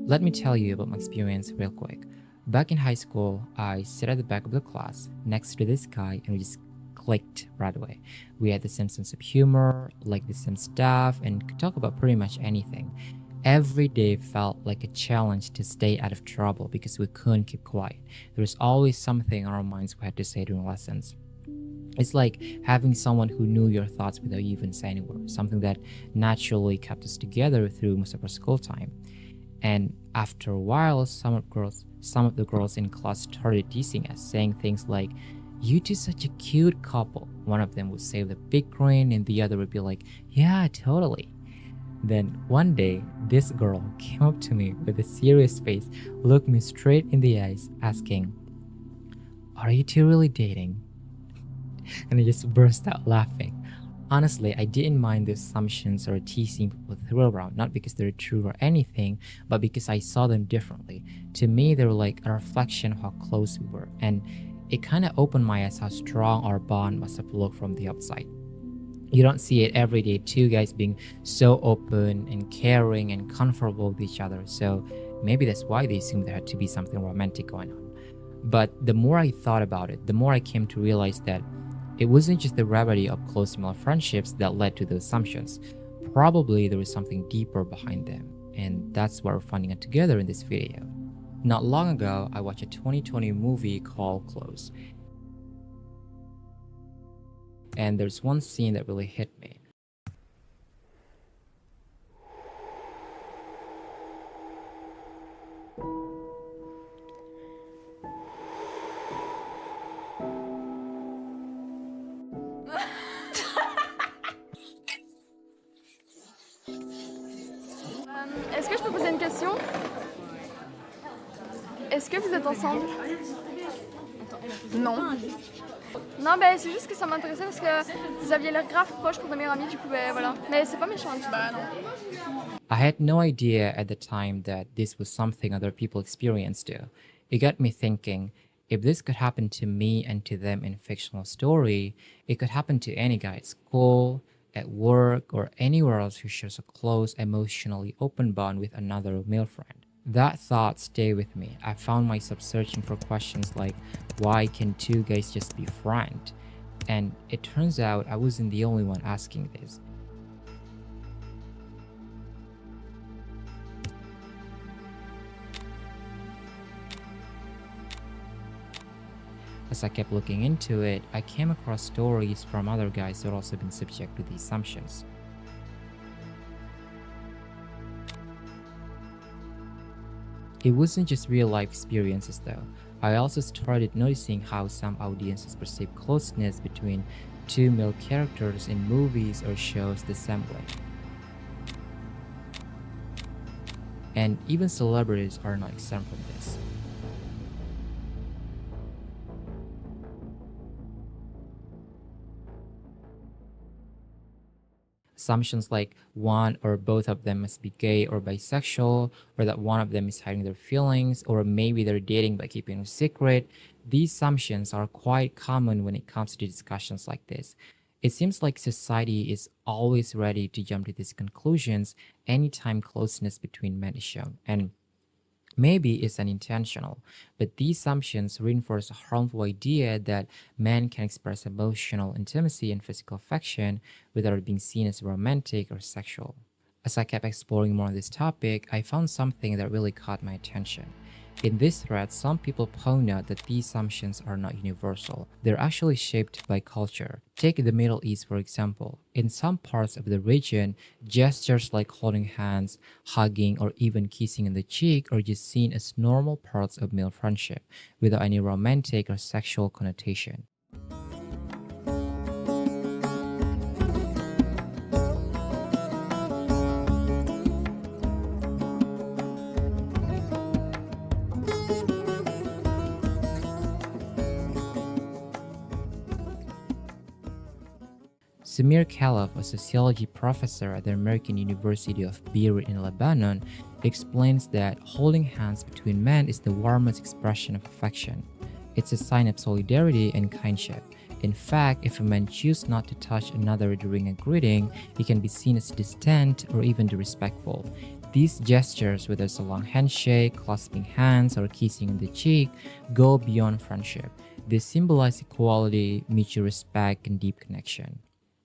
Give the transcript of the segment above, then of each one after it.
Let me tell you about my experience real quick. Back in high school, I sat at the back of the class next to this guy and we just clicked right away. We had the same sense of humor, like the same stuff, and could talk about pretty much anything. Every day felt like a challenge to stay out of trouble because we couldn't keep quiet. There was always something on our minds we had to say during lessons. It's like having someone who knew your thoughts without you even saying a word, something that naturally kept us together through most of our school time. And after a while, some of the girls in class started teasing us, saying things like, "You two such a cute couple." One of them would say with a big grin, and the other would be like, "Yeah, totally." Then one day, this girl came up to me with a serious face, looked me straight in the eyes, asking, "Are you two really dating?" And I just burst out laughing. Honestly, I didn't mind the assumptions or teasing people threw around, not because they're true or anything, but because I saw them differently. To me, they were like a reflection of how close we were, and it kind of opened my eyes how strong our bond must have looked from the outside. You don't see it every day, two guys being so open and caring and comfortable with each other, so maybe that's why they assumed there had to be something romantic going on. But the more I thought about it, the more I came to realize that it wasn't just the rarity of close male friendships that led to those assumptions. Probably there was something deeper behind them, and that's what we're finding out together in this video. Not long ago, I watched a 2020 movie called Close, and there's one scene that really hit me. Est-ce que je peux poser une question? Est-ce que vous êtes ensemble? Non. Non, ben c'est juste que ça m'intéressait parce que vous aviez l'air grave proche pour devenir amis, du coup, ben voilà. Mais c'est pas méchant, bah non. I had no idea at the time that this was something other people experience too. It got me thinking, if this could happen to me and to them in a fictional story, it could happen to any guy at school, at work, or anywhere else who shares a close, emotionally open bond with another male friend. That thought stayed with me. I found myself searching for questions like, why can two guys just be friends? And it turns out I wasn't the only one asking this. As I kept looking into it, I came across stories from other guys that had also been subject to these assumptions. It wasn't just real life experiences though. I also started noticing how some audiences perceive closeness between two male characters in movies or shows the same way. And even celebrities are not exempt from this. Assumptions like one or both of them must be gay or bisexual, or that one of them is hiding their feelings, or maybe they're dating by keeping a secret. These assumptions are quite common when it comes to discussions like this. It seems like society is always ready to jump to these conclusions anytime closeness between men is shown. And maybe it's unintentional, but these assumptions reinforce a harmful idea that men can express emotional intimacy and physical affection without it being seen as romantic or sexual. As I kept exploring more on this topic, I found something that really caught my attention. In this thread, some people point out that these assumptions are not universal. They're actually shaped by culture. Take the Middle East, for example. In some parts of the region, gestures like holding hands, hugging, or even kissing on the cheek are just seen as normal parts of male friendship, without any romantic or sexual connotation. Samir Khalaf, a sociology professor at the American University of Beirut in Lebanon, explains that holding hands between men is the warmest expression of affection. It's a sign of solidarity and kindship. In fact, if a man chooses not to touch another during a greeting, it can be seen as distant or even disrespectful. These gestures, whether it's a long handshake, clasping hands, or kissing on the cheek, go beyond friendship. They symbolize equality, mutual respect, and deep connection.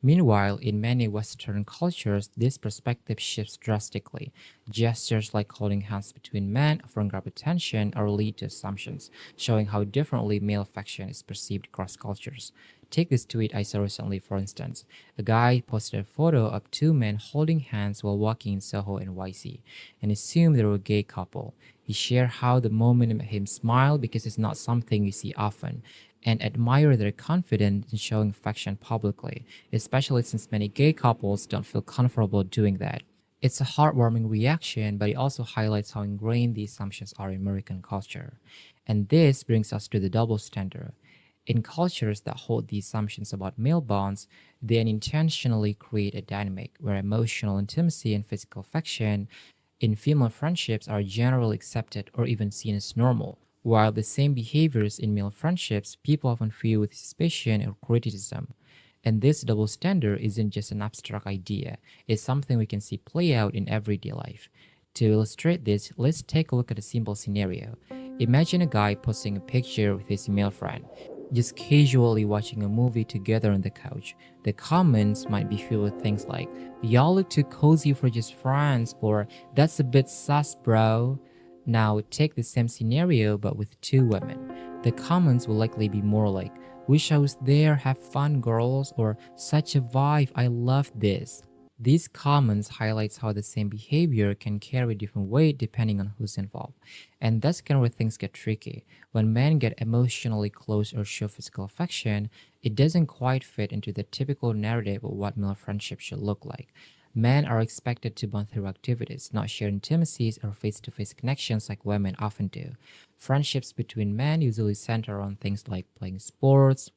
Meanwhile, in many Western cultures, this perspective shifts drastically. Gestures like holding hands between men often grab attention or lead to assumptions, showing how differently male affection is perceived across cultures. Take this tweet I saw recently, for instance. A guy posted a photo of two men holding hands while walking in Soho NYC and assumed they were a gay couple. He shared how the moment made him smile because it's not something you see often, and admire their confidence in showing affection publicly, especially since many gay couples don't feel comfortable doing that. It's a heartwarming reaction, but it also highlights how ingrained these assumptions are in American culture. And this brings us to the double standard. In cultures that hold these assumptions about male bonds, they unintentionally create a dynamic where emotional intimacy and physical affection in female friendships are generally accepted or even seen as normal, while the same behaviors in male friendships people often view with suspicion or criticism. And this double standard isn't just an abstract idea, it's something we can see play out in everyday life. To illustrate this, let's take a look at a simple scenario. Imagine a guy posting a picture with his male friend, just casually watching a movie together on the couch. The comments might be filled with things like, "Y'all look too cozy for just friends," or "That's a bit sus, bro." Now, take the same scenario but with two women. The comments will likely be more like, "Wish I was there, have fun, girls," or "Such a vibe, I love this." These comments highlights how the same behavior can carry different weight depending on who's involved. And that's kind of where things get tricky. When men get emotionally close or show physical affection, it doesn't quite fit into the typical narrative of what male friendship should look like. Men are expected to bond through activities, not share intimacies or face-to-face connections like women often do. Friendships between men usually center around things like playing sports,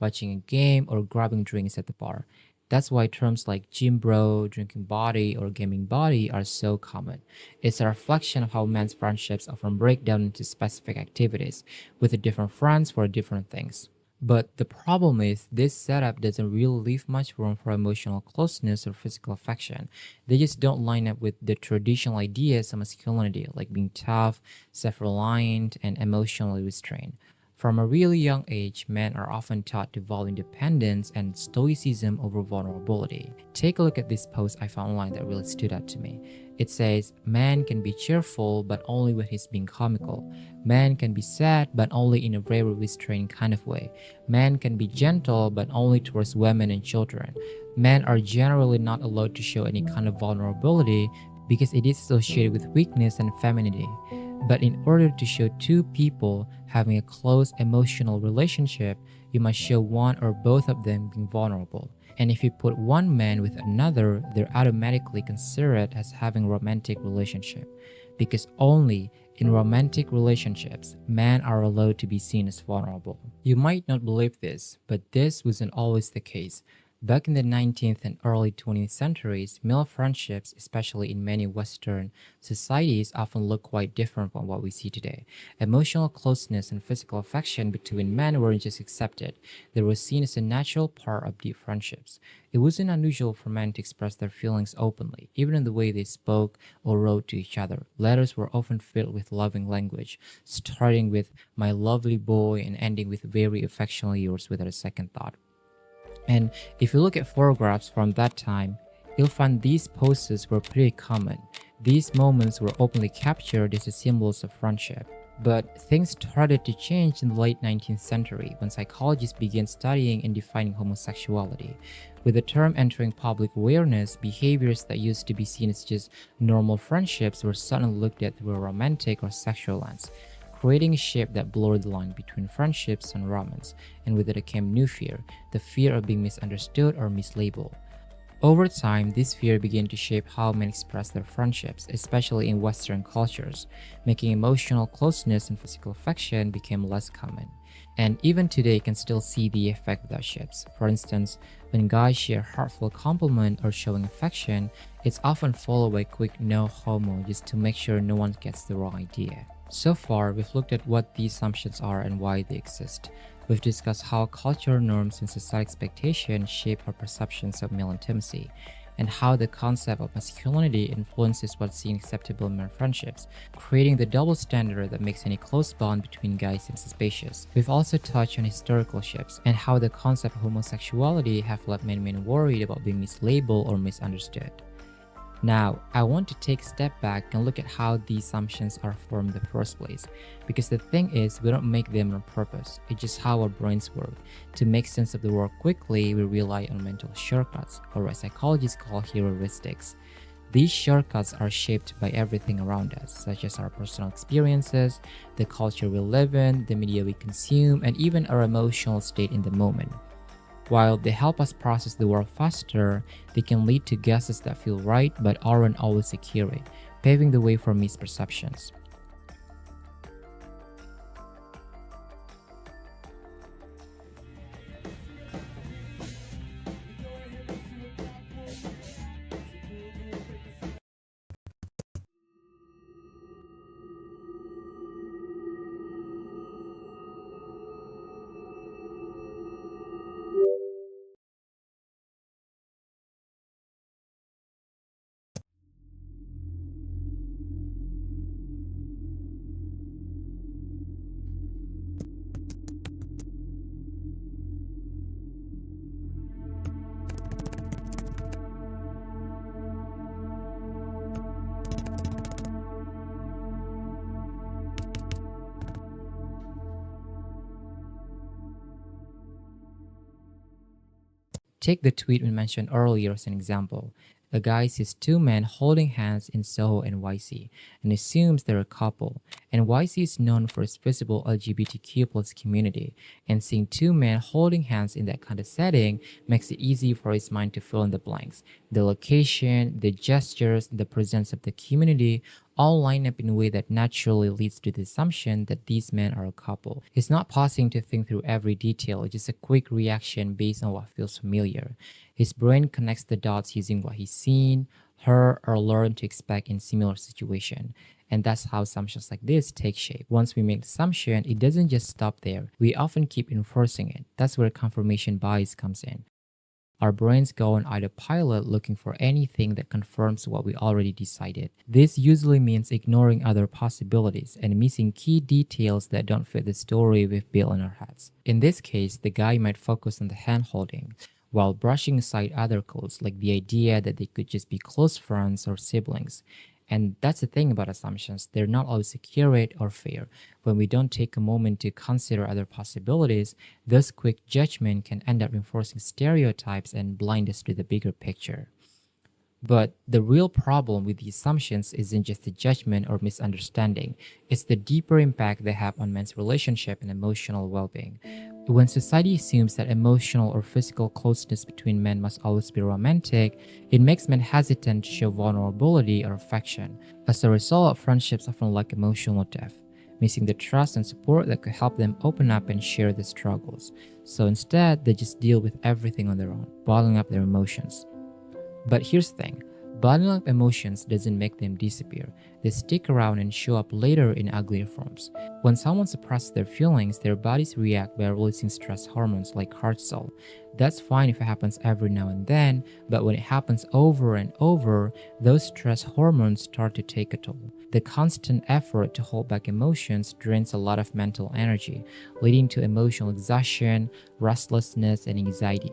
watching a game, or grabbing drinks at the bar. That's why terms like gym bro, drinking body, or gaming body are so common. It's a reflection of how men's friendships often break down into specific activities, with the different friends for different things. But the problem is, this setup doesn't really leave much room for emotional closeness or physical affection. They just don't line up with the traditional ideas of masculinity, like being tough, self reliant, and emotionally restrained. From a really young age, men are often taught to value independence and stoicism over vulnerability. Take a look at this post I found online that really stood out to me. It says, "Man can be cheerful, but only when he's being comical. Man can be sad, but only in a very restrained kind of way. Man can be gentle, but only towards women and children. Men are generally not allowed to show any kind of vulnerability because it is associated with weakness and femininity. But in order to show two people having a close emotional relationship, you must show one or both of them being vulnerable. And if you put one man with another, they're automatically considered as having a romantic relationship. Because only in romantic relationships, men are allowed to be seen as vulnerable." You might not believe this, but this wasn't always the case. Back in the 19th and early 20th centuries, male friendships, especially in many Western societies, often look quite different from what we see today. Emotional closeness and physical affection between men weren't just accepted, they were seen as a natural part of deep friendships. It wasn't unusual for men to express their feelings openly, even in the way they spoke or wrote to each other. Letters were often filled with loving language, starting with "my lovely boy" and ending with "very affectionately yours" without a second thought. And if you look at photographs from that time, you'll find these poses were pretty common. These moments were openly captured as symbols of friendship. But things started to change in the late 19th century when psychologists began studying and defining homosexuality. With the term entering public awareness, behaviors that used to be seen as just normal friendships were suddenly looked at through a romantic or sexual lens, creating a shape that blurred the line between friendships and romance, and with it came new fear, the fear of being misunderstood or mislabeled. Over time, this fear began to shape how men express their friendships, especially in Western cultures, making emotional closeness and physical affection became less common. And even today, you can still see the effect of that shifts. For instance, when guys share heartfelt compliment or showing affection, it's often followed by a quick "no homo" just to make sure no one gets the wrong idea. So far, we've looked at what these assumptions are and why they exist. We've discussed how cultural norms and societal expectations shape our perceptions of male intimacy. and how the concept of masculinity influences what's seen acceptable in male friendships, creating the double standard that makes any close bond between guys seem suspicious. We've also touched on historical shifts and how the concept of homosexuality have left many men worried about being mislabeled or misunderstood. Now, I want to take a step back and look at how these assumptions are formed in the first place. Because the thing is, we don't make them on purpose, it's just how our brains work. To make sense of the world quickly, we rely on mental shortcuts, or what psychologists call heuristics. These shortcuts are shaped by everything around us, such as our personal experiences, the culture we live in, the media we consume, and even our emotional state in the moment. While they help us process the world faster, they can lead to guesses that feel right but aren't always accurate, paving the way for misperceptions. Take the tweet we mentioned earlier as an example. A guy sees two men holding hands in Soho NYC and assumes they're a couple. NYC is known for its visible LGBTQ plus community, and seeing two men holding hands in that kind of setting makes it easy for his mind to fill in the blanks. The location, the gestures, the presence of the community all line up in a way that naturally leads to the assumption that these men are a couple. He's not pausing to think through every detail, it's just a quick reaction based on what feels familiar. His brain connects the dots using what he's seen, heard, or learned to expect in similar situation. And that's how assumptions like this take shape. Once we make the assumption, it doesn't just stop there. We often keep enforcing it. That's where confirmation bias comes in. Our brains go on autopilot looking for anything that confirms what we already decided. This usually means ignoring other possibilities and missing key details that don't fit the story we've built in our heads. In this case, the guy might focus on the hand holding, while brushing aside other clues like the idea that they could just be close friends or siblings. And that's the thing about assumptions, they're not always accurate or fair. When we don't take a moment to consider other possibilities, this quick judgment can end up reinforcing stereotypes and blind us to the bigger picture. But the real problem with the assumptions isn't just the judgment or misunderstanding, it's the deeper impact they have on men's relationship and emotional well being. When society assumes that emotional or physical closeness between men must always be romantic, it makes men hesitant to show vulnerability or affection. As a result, friendships often lack emotional depth, missing the trust and support that could help them open up and share their struggles. So instead, they just deal with everything on their own, bottling up their emotions. But here's the thing, bottling up emotions doesn't make them disappear. They stick around and show up later in uglier forms. When someone suppresses their feelings, their bodies react by releasing stress hormones like cortisol. That's fine if it happens every now and then, but when it happens over and over, those stress hormones start to take a toll. The constant effort to hold back emotions drains a lot of mental energy, leading to emotional exhaustion, restlessness, and anxiety.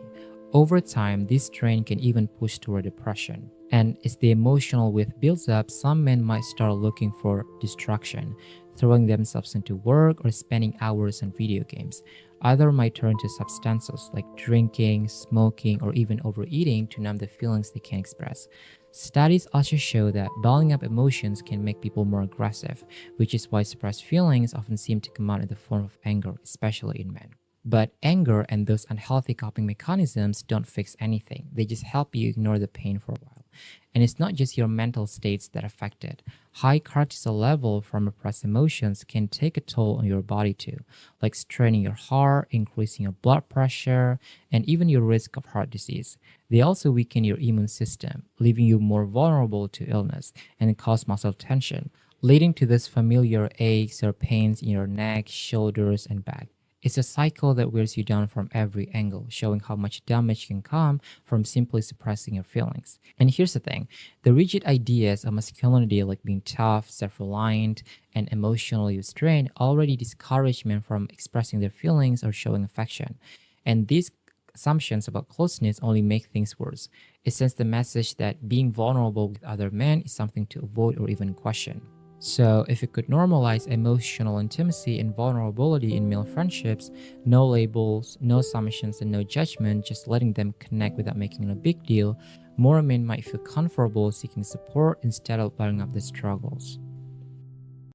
Over time, this strain can even push toward depression. And as the emotional weight builds up, some men might start looking for distraction, throwing themselves into work or spending hours on video games. Others might turn to substances like drinking, smoking, or even overeating to numb the feelings they can't express. Studies also show that bottling up emotions can make people more aggressive, which is why suppressed feelings often seem to come out in the form of anger, especially in men. But anger and those unhealthy coping mechanisms don't fix anything. They just help you ignore the pain for a while. And it's not just your mental states that affect it. High cortisol level from repressed emotions can take a toll on your body too, like straining your heart, increasing your blood pressure, and even your risk of heart disease. They also weaken your immune system, leaving you more vulnerable to illness and cause muscle tension, leading to this familiar aches or pains in your neck, shoulders, and back. It's a cycle that wears you down from every angle, showing how much damage can come from simply suppressing your feelings. And here's the thing, the rigid ideas of masculinity, like being tough, self reliant, and emotionally restrained, already discourage men from expressing their feelings or showing affection. And these assumptions about closeness only make things worse. It sends the message that being vulnerable with other men is something to avoid or even question. So, if we could normalize emotional intimacy and vulnerability in male friendships, no labels, no assumptions, and no judgment, just letting them connect without making it a big deal, more men might feel comfortable seeking support instead of buying up their struggles.